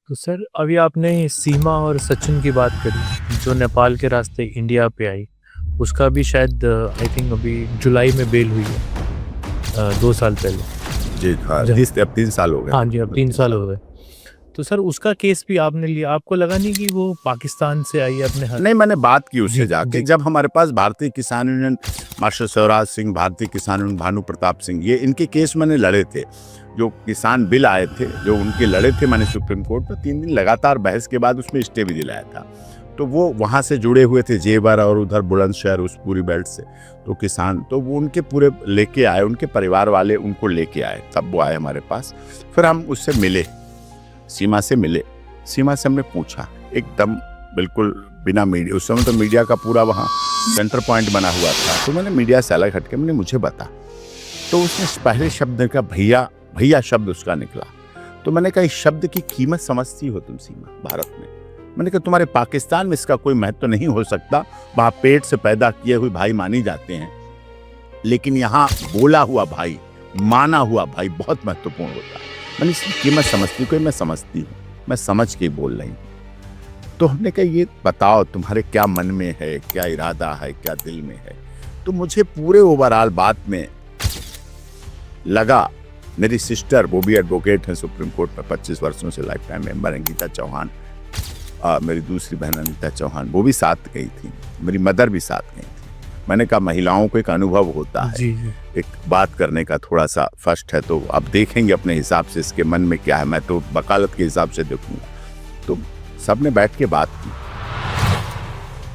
तो सर अभी आपने सीमा और सचिन की बात करी जो नेपाल के रास्ते इंडिया पे आई। उसका भी शायद आई थिंक अभी जुलाई में बेल हुई है 2 साल पहले। जी हाँ, जब 3 साल हो गए। हाँ जी, अब 3 साल हो गए। तो सर उसका केस भी आपने लिया, आपको लगा नहीं कि वो पाकिस्तान से आई है अपने हाथ? नहीं, मैंने बात की उससे जी जाके जी जब हमारे पास भारतीय किसान यूनियन, मास्टर स्वराज सिंह, भारतीय किसान यूनियन भानु प्रताप सिंह, ये इनके केस मैंने लड़े थे। जो किसान बिल आए थे जो उनके लड़े थे मैंने सुप्रीम कोर्ट में 3 दिन लगातार बहस के बाद उसमें स्टे भी दिलाया था। तो वो वहाँ से जुड़े हुए थे जेवर और उधर बुलंदशहर उस पूरी बेल्ट से। तो किसान तो वो उनके पूरे लेके आए, उनके परिवार वाले उनको लेके आए, तब वो आए हमारे पास। फिर हम उससे मिले, सीमा से मिले। सीमा से हमने पूछा एकदम बिल्कुल बिना मीडिया, उस समय तो मीडिया का पूरा वहाँ सेंटर पॉइंट बना हुआ था। तो मैंने मीडिया से अलग हटके मैंने मुझे बता, तो उसने पहले शब्द का भैया भैया शब्द उसका निकला। तो मैंने कहा इस शब्द की कीमत समझती हो तुम सीमा भारत में? मैंने कहा तुम्हारे पाकिस्तान में इसका कोई महत्व नहीं हो सकता, वहाँ पेट से पैदा किए हुए भाई मानी जाते हैं, लेकिन यहाँ बोला हुआ भाई, माना हुआ भाई बहुत महत्वपूर्ण होता है। मैंने इसकी कीमत समझती, कोई मैं समझती हूँ, मैं समझ के बोल रही हूँ। तो हमने कहा ये बताओ तुम्हारे क्या मन में है, क्या इरादा है, क्या दिल में है। तो मुझे पूरे ओवरऑल बात में लगा, मेरी सिस्टर वो भी एडवोकेट हैं सुप्रीम कोर्ट में 25 वर्षों से life time member, Ankita Chauhan, मेरी दूसरी बहन अनिता चौहान वो भी साथ गई थी, मेरी मदर भी साथ गई थी। मैंने कहा महिलाओं को एक अनुभव होता है जी। एक बात करने का, थोड़ा सा फर्स्ट है, तो आप देखेंगे अपने हिसाब से इसके मन में क्या है, मैं तो वकालत के हिसाब से देखूंगा। तो सबने बैठ के बात की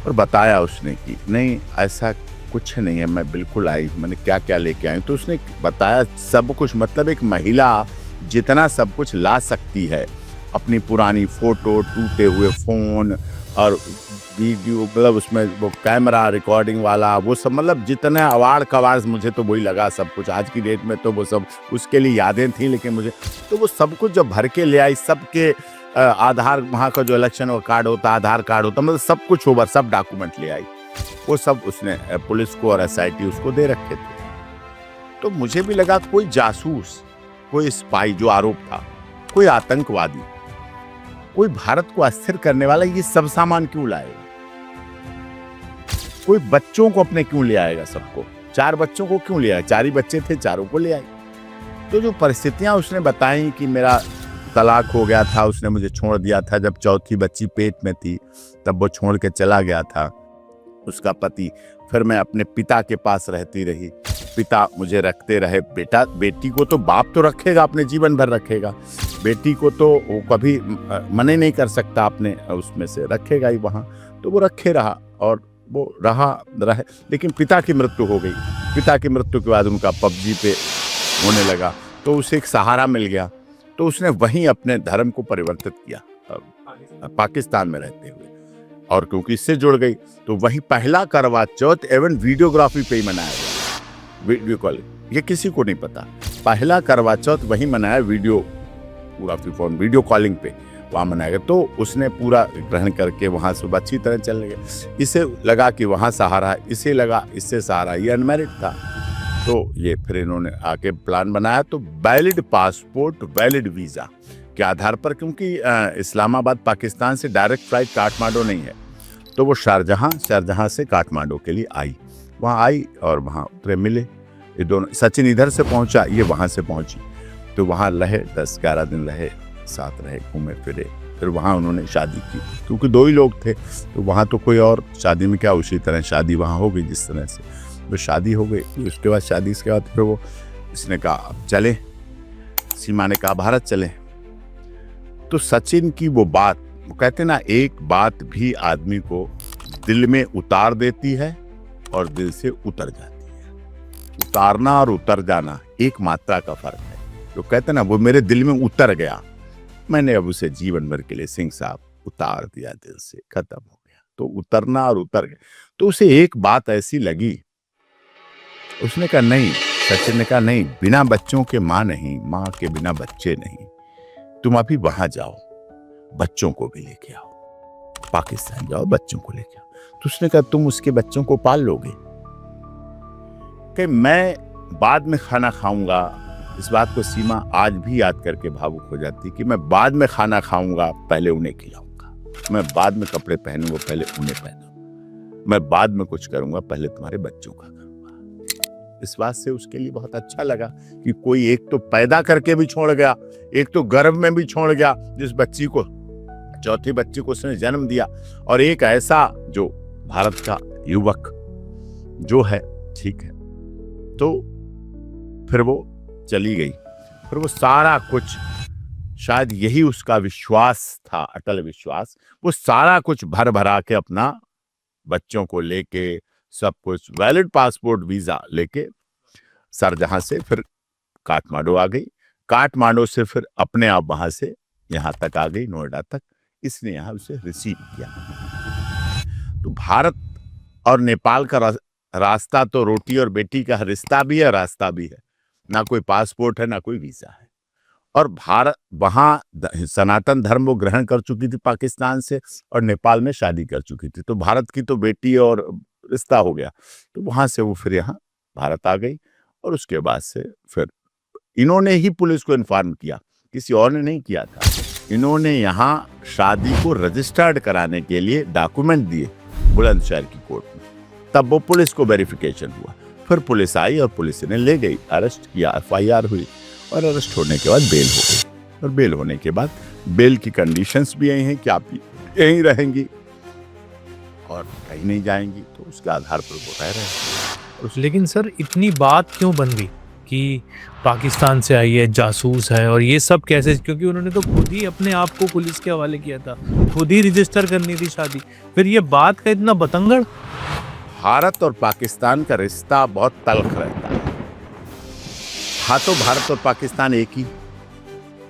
और बताया उसने कि नहीं ऐसा कुछ नहीं है, मैं बिल्कुल आई, मैंने क्या क्या लेके आई। तो उसने बताया सब कुछ, मतलब एक महिला जितना सब कुछ ला सकती है, अपनी पुरानी फोटो, टूटे हुए फोन और वीडियो, मतलब उसमें वो कैमरा रिकॉर्डिंग वाला वो सब, मतलब जितने अवार्ड कवार्ड, मुझे तो वही लगा सब कुछ। आज की डेट में तो वो सब उसके लिए यादें थी, लेकिन मुझे तो वो सब कुछ जब भर के ले आई, सबके आधार, वहाँ का जो इलेक्शन कार्ड होता, आधार कार्ड होता, मतलब सब कुछ ओवर, सब डॉक्यूमेंट ले आई। वो सब उसने पुलिस को और एसआईटी उसको दे रखे थे। तो मुझे भी लगा कोई जासूस, कोई स्पाई जो आरोप था, कोई आतंकवादी, कोई भारत को अस्थिर करने वाला ये सब सामान क्यों लाएगा? कोई बच्चों को अपने क्यों ले आएगा? सबको, 4 बच्चों को क्यों ले आया? 4 ही बच्चे थे, चारों को ले आई। तो जो परिस्थितियां उसने बताई कि मेरा तलाक हो गया था, उसने मुझे छोड़ दिया था जब चौथी बच्ची पेट में थी, तब वो छोड़ के चला गया था उसका पति। फिर मैं अपने पिता के पास रहती रही, पिता मुझे रखते रहे। बेटा बेटी को तो बाप तो रखेगा, अपने जीवन भर रखेगा, बेटी को तो वो कभी मना नहीं कर सकता, अपने उसमें से रखेगा ही वहाँ। तो वो रखे रहा और वो रहे, लेकिन पिता की मृत्यु हो गई। पिता की मृत्यु के बाद उनका पबजी पे होने लगा, तो उसे एक सहारा मिल गया। तो उसने वहीं अपने धर्म को परिवर्तित किया पाकिस्तान में रहते हुए, और क्योंकि इससे जुड़ गई तो वहीं पहला करवा चौथ एवं वीडियोग्राफी पे ही मनाया गया, वीडियो कॉलिंग। ये किसी को नहीं पता, पहला करवा चौथ वहीं मनाया, वीडियोग्राफी फोन, वीडियो कॉलिंग पे वहाँ मनाया गया। तो उसने पूरा ग्रहण करके वहाँ से अच्छी तरह चलने गया। इसे लगा कि वहाँ सहारा है, इसे लगा इससे सहारा, ये अनमैरिड था। तो ये फिर इन्होंने आके प्लान बनाया, तो वैलिड पासपोर्ट, वैलिड वीज़ा के आधार पर, क्योंकि इस्लामाबाद पाकिस्तान से डायरेक्ट फ्लाइट काठमांडू नहीं है, तो वो शारजहाँ से काठमांडू के लिए आई। वहाँ आई और वहाँ उतरे, मिले ये दोनों। सचिन इधर से पहुँचा, ये वहाँ से पहुँची, तो वहाँ रहे 10-11 दिन रहे, साथ रहे, घूमे फिरे। फिर वहाँ उन्होंने शादी की, क्योंकि 2 ही लोग थे, तो वहाँ तो कोई और शादी में क्या, उसी तरह शादी वहाँ हो गई जिस तरह से वो शादी हो गई। उसके बाद शादी के बाद फिर वो, इसने कहा अब चले, सीमा ने कहा भारत चले। तो सचिन की वो बात, वो कहते ना, एक बात भी आदमी को दिल में उतार देती है और दिल से उतर जाती है। उतारना और उतर जाना एक मात्रा का फर्क है। तो कहते ना वो मेरे दिल में उतर गया, मैंने अब उसे जीवन भर के लिए सिंह साहब उतार दिया, दिल से खत्म हो गया। तो उतरना और उतर गया। तो उसे एक बात ऐसी लगी, उसने कहा नहीं, सचिन ने कहा नहीं, बिना बच्चों के माँ नहीं, माँ के बिना बच्चे नहीं, तुम अभी वहां जाओ, बच्चों को भी लेके आओ, पाकिस्तान जाओ, बच्चों को लेके आओ। तो उसने कहा तुम उसके बच्चों को पाल लोगे? कि मैं बाद में खाना खाऊंगा, इस बात को सीमा आज भी याद करके भावुक हो जाती कि मैं बाद में खाना खाऊंगा, पहले उन्हें खिलाऊंगा। मैं बाद में कपड़े पहनूंगा, पहले उन्हें पहनूंगा। मैं बाद में कुछ करूंगा, पहले तुम्हारे बच्चों का करूंगा। इस बात से उसके लिए बहुत अच्छा लगा कि कोई एक तो पैदा करके भी छोड़ गया, एक तो गर्भ में भी छोड़ गया, जिस बच्ची को, चौथी बच्ची को उसने जन्म दिया, और एक ऐसा जो भारत का युवक जो है, ठीक है। तो फिर वो चली गई, फिर वो सारा कुछ, शायद यही उसका विश्वास था, अटल विश्वास, वो सारा कुछ भर भरा के अपना बच्चों को लेके, सब कुछ वैलिड पासपोर्ट वीजा लेके शारजाह से फिर काठमांडू आ गई। काठमांडू से फिर अपने आप वहां से यहाँ तक आ गई, नोएडा तक। इसने यहाँ उसे रिसीव किया। तो भारत और नेपाल का रास्ता तो रोटी और बेटी का रिश्ता भी है, रास्ता भी है। ना कोई पासपोर्ट है, ना कोई वीजा है। और भारत वहां सनातन धर्म वो ग्रहण कर चुकी थी पाकिस्तान से, और नेपाल में शादी कर चुकी थी। तो भारत की तो बेटी और रिश्ता हो गया। तो वहां से वो फिर यहाँ भारत आ गई, और उसके बाद से फिर इन्होंने ही पुलिस को इन्फॉर्म किया, किसी और ने नहीं किया था। इन्होंने यहाँ शादी को रजिस्टर्ड कराने के लिए डॉक्यूमेंट दिए बुलंदशहर की कोर्ट में, तब वो पुलिस को वेरिफिकेशन हुआ। फिर पुलिस आई और पुलिस ने ले गई, अरेस्ट किया, FIR हुई, और अरेस्ट होने के बाद बेल हो गई। और बेल होने के बाद बेल की कंडीशंस भी यही हैं कि आप यहीं रहेंगी और कहीं नहीं जाएंगी, तो उसके आधार पर वो रह रहे हैं। लेकिन सर इतनी बात क्यों बन गई कि पाकिस्तान से आई है, जासूस है, और ये सब कैसे? क्योंकि उन्होंने तो खुद ही अपने आप को पुलिस के हवाले किया था, खुद ही रजिस्टर करनी थी शादी, फिर ये बात का इतना बतंगड़। भारत और पाकिस्तान का रिश्ता बहुत तल्ख रहता है। हाँ, तो भारत और पाकिस्तान एक ही,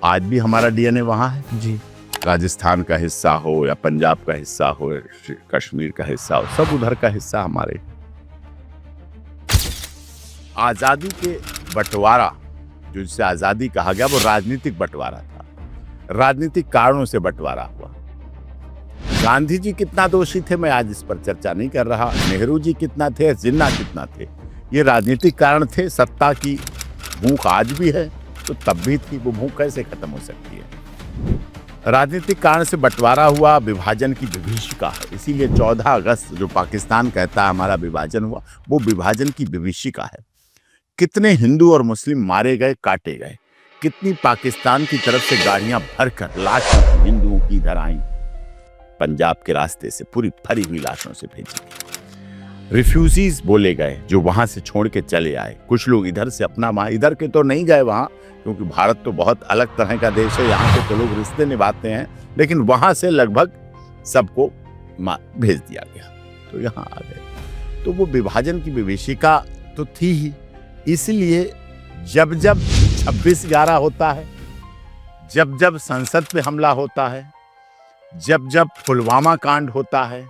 आज भी हमारा DNA वहां है जी। राजस्थान का हिस्सा हो या पंजाब का हिस्सा हो, कश्मीर का हिस्सा हो, सब उधर का हिस्सा हमारे। आजादी के बंटवारा, जिसे आजादी कहा गया, वो राजनीतिक बंटवारा था, राजनीतिक कारणों से बंटवारा हुआ। गांधी जी कितना दोषी थे, मैं आज इस पर चर्चा नहीं कर रहा। नेहरू जी कितना थे, जिन्ना कितना थे, ये राजनीतिक कारण थे। सत्ता की भूख आज भी है, तो तब भी थी। वो भूख कैसे खत्म हो सकती है? राजनीतिक कारण से बंटवारा हुआ, विभाजन की विभीषिका है। इसीलिए 14 अगस्त जो पाकिस्तान कहता है हमारा विभाजन हुआ, वो विभाजन की विभीषिका है। कितने हिंदू और मुस्लिम मारे गए, काटे गए, कितनी पाकिस्तान की तरफ से गाड़ियां भरकर लाशें हिंदुओं की इधर आई, पंजाब के रास्ते से पूरी भरी हुई लाशों से भेजी गई। रिफ्यूजीज बोले गए, जो वहां से छोड़ के चले आए। कुछ लोग इधर से अपना, इधर के तो नहीं गए वहां, क्योंकि भारत तो बहुत अलग तरह का देश है, यहाँ के तो लोग रिश्ते निभाते हैं, लेकिन वहां से लगभग सबको भेज दिया गया, तो यहाँ आ गए। तो वो विभाजन की विभीषिका तो थी ही। इसलिए जब जब 26/11 होता है, जब जब संसद पे हमला होता है, जब जब पुलवामा कांड होता है,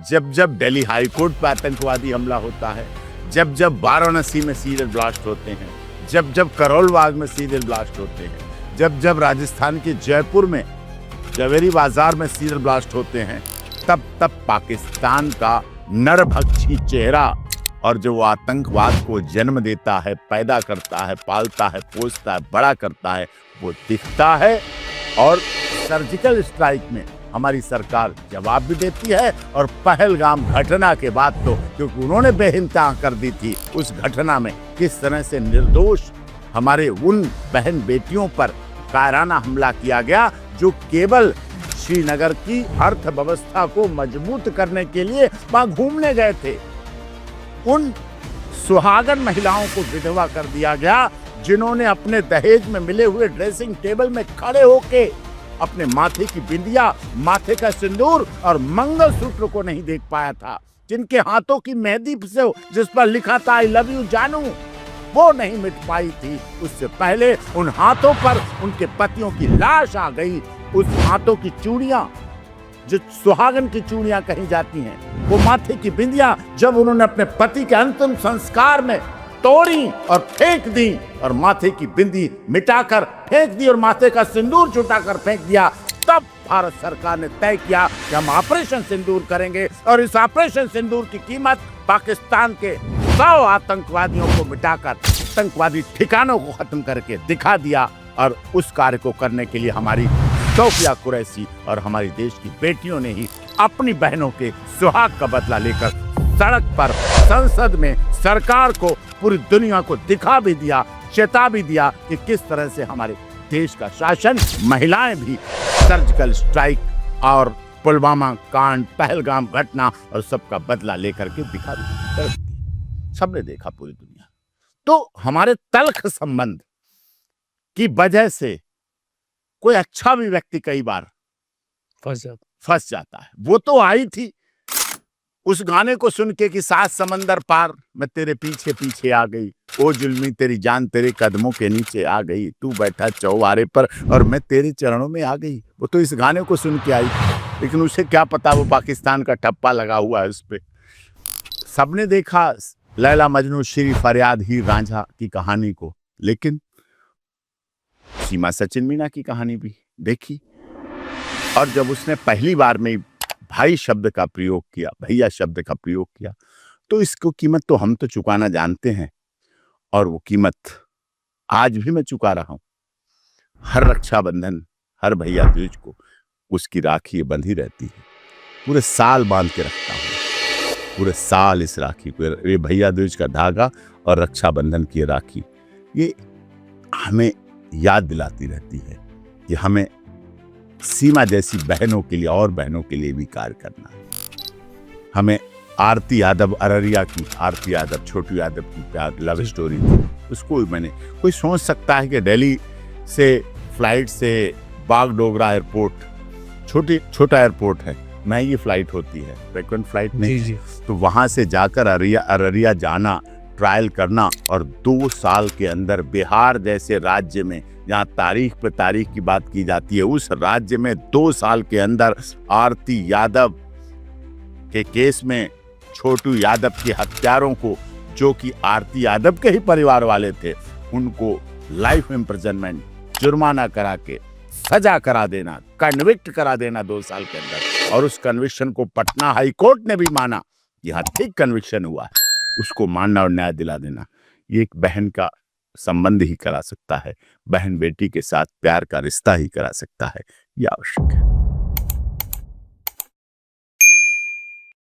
जब जब दिल्ली हाईकोर्ट पर आतंकवादी हमला होता है, जब जब वाराणसी में सीरियल ब्लास्ट होते हैं, जब जब करोल बाग में सीरियल ब्लास्ट होते हैं, जब जब राजस्थान के जयपुर में जवेरी बाजार में सीरियल ब्लास्ट होते हैं, तब तब पाकिस्तान का नरभक्षी चेहरा और जो वो आतंकवाद को जन्म देता है, पैदा करता है, पालता है, पोसता है, बड़ा करता है, वो दिखता है। और सर्जिकल स्ट्राइक में हमारी सरकार जवाब भी देती है। और पहलगाम घटना के बाद तो, क्योंकि उन्होंने बेइंतहा कर दी थी उस घटना में, किस तरह से निर्दोष हमारे उन बहन बेटियों पर कायराना हमला किया गया, जो केवल श्रीनगर की अर्थव्यवस्था को मजबूत करने के लिए वहां घूमने गए थे। उन सुहागन महिलाओं को विधवा कर दिया गया, जिन्होंने अपने दहेज में मिले हुए ड्रेसिंग टेबल में खड़े होके अपने माथे की बिंदिया, माथे का सिंदूर और मंगलसूत्र को नहीं देख पाया था, जिनके हाथों की मेहंदी से जिस पर लिखा था आई लव यू जानू, वो नहीं मिट पाई थी। उससे पहले उन हाथों पर उनके पतियों की लाश आ गई। उस हाथों की चूड़ियां, जो सुहागन की चूड़ियां कही जाती हैं, वो माथे की बिंदिया जब उन्होंने अपने पति के अंतिम संस्कार में तोड़ी और फेंक दी, और माथे की बिंदी मिटाकर फेंक दी और माथे का सिंदूर जुटाकर फेंक दिया, तब भारत सरकार ने तय किया कि हम ऑपरेशन सिंदूर करेंगे। और इस ऑपरेशन सिंदूर की कीमत पाकिस्तान के 100 आतंकवादियों को मिटाकर आतंकवादी ठिकानों को खत्म करके दिखा दिया। और उस कार्य को करने के लिए हमारी शौकिया कुरैशी और हमारी देश की बेटियों ने ही अपनी बहनों के सुहाग का बदला लेकर सड़क पर, संसद में सरकार को, पूरी दुनिया को दिखा भी दिया, चेता भी दिया कि किस तरह से हमारे देश का शासन, महिलाएं भी सर्जिकल स्ट्राइक और पुलवामा कांड, पहलगाम घटना और सबका बदला लेकर के दिखा दी। सबने देखा, पूरी दुनिया। तो हमारे तल्ख संबंध की वजह से कोई अच्छा भी व्यक्ति कई बार फंस जाता है। वो तो आई थी उस गाने को सुन के कि 7 समंदर पार मैं तेरे पीछे पीछे आ गई, ओ जुल्मी तेरी जान तेरे कदमों के नीचे आ गई, तू बैठा चौबारे पर और मैं तेरे चरणों में आ गई। वो तो इस गाने को सुन के आई, लेकिन उसे क्या पता वो पाकिस्तान का ठप्पा लगा हुआ है उस पे। सबने देखा लैला मजनू, श्री फरियाद, हीर रांझा की कहानी को, लेकिन सीमा सचिन मीना की कहानी भी देखी। और जब उसने पहली बार में भाई शब्द का प्रयोग किया, भैया शब्द का प्रयोग किया, तो इसको कीमत तो हम तो चुकाना जानते हैं, और वो कीमत आज भी मैं चुका रहा हूं। हर रक्षाबंधन, हर भैया दूज को उसकी राखी बंधी रहती है। पूरे साल बांध के रखता हूं, पूरे साल इस राखी को, ये भैया दूज का धागा और रक्षाबंधन की राखी, ये हमें याद दिलाती रहती है कि हमें सीमा जैसी बहनों के लिए और बहनों के लिए भी कार्य करना है। हमें आरती यादव अररिया की, आरती यादव, छोटू यादव की प्यार लव स्टोरी थी, उसको मैंने, कोई सोच सकता है कि दिल्ली से फ्लाइट से बागडोगरा एयरपोर्ट, छोटा एयरपोर्ट है, महंगी फ्लाइट होती है, फ्रीक्वेंट फ्लाइट नहीं, जी। तो वहां से जाकर अररिया जाना, ट्रायल करना, और 2 साल के अंदर बिहार जैसे राज्य में, जहाँ तारीख पे तारीख की बात की जाती है, उस राज्य में 2 साल के अंदर आरती यादव के केस में छोटू यादव के हत्यारों को, जो कि आरती यादव के ही परिवार वाले थे, उनको लाइफ इम्प्रिजनमेंट, जुर्माना करा के सजा करा देना, कन्विक्ट करा देना 2 साल के अंदर। और उस कन्विक्शन को पटना हाई कोर्ट ने भी माना, यहाँ ठीक कन्विक्शन हुआ है, उसको मानना और न्याय दिला देना, ये एक बहन का संबंध ही करा सकता है, बहन बेटी के साथ प्यार का रिश्ता ही करा सकता है, ये आवश्यक है।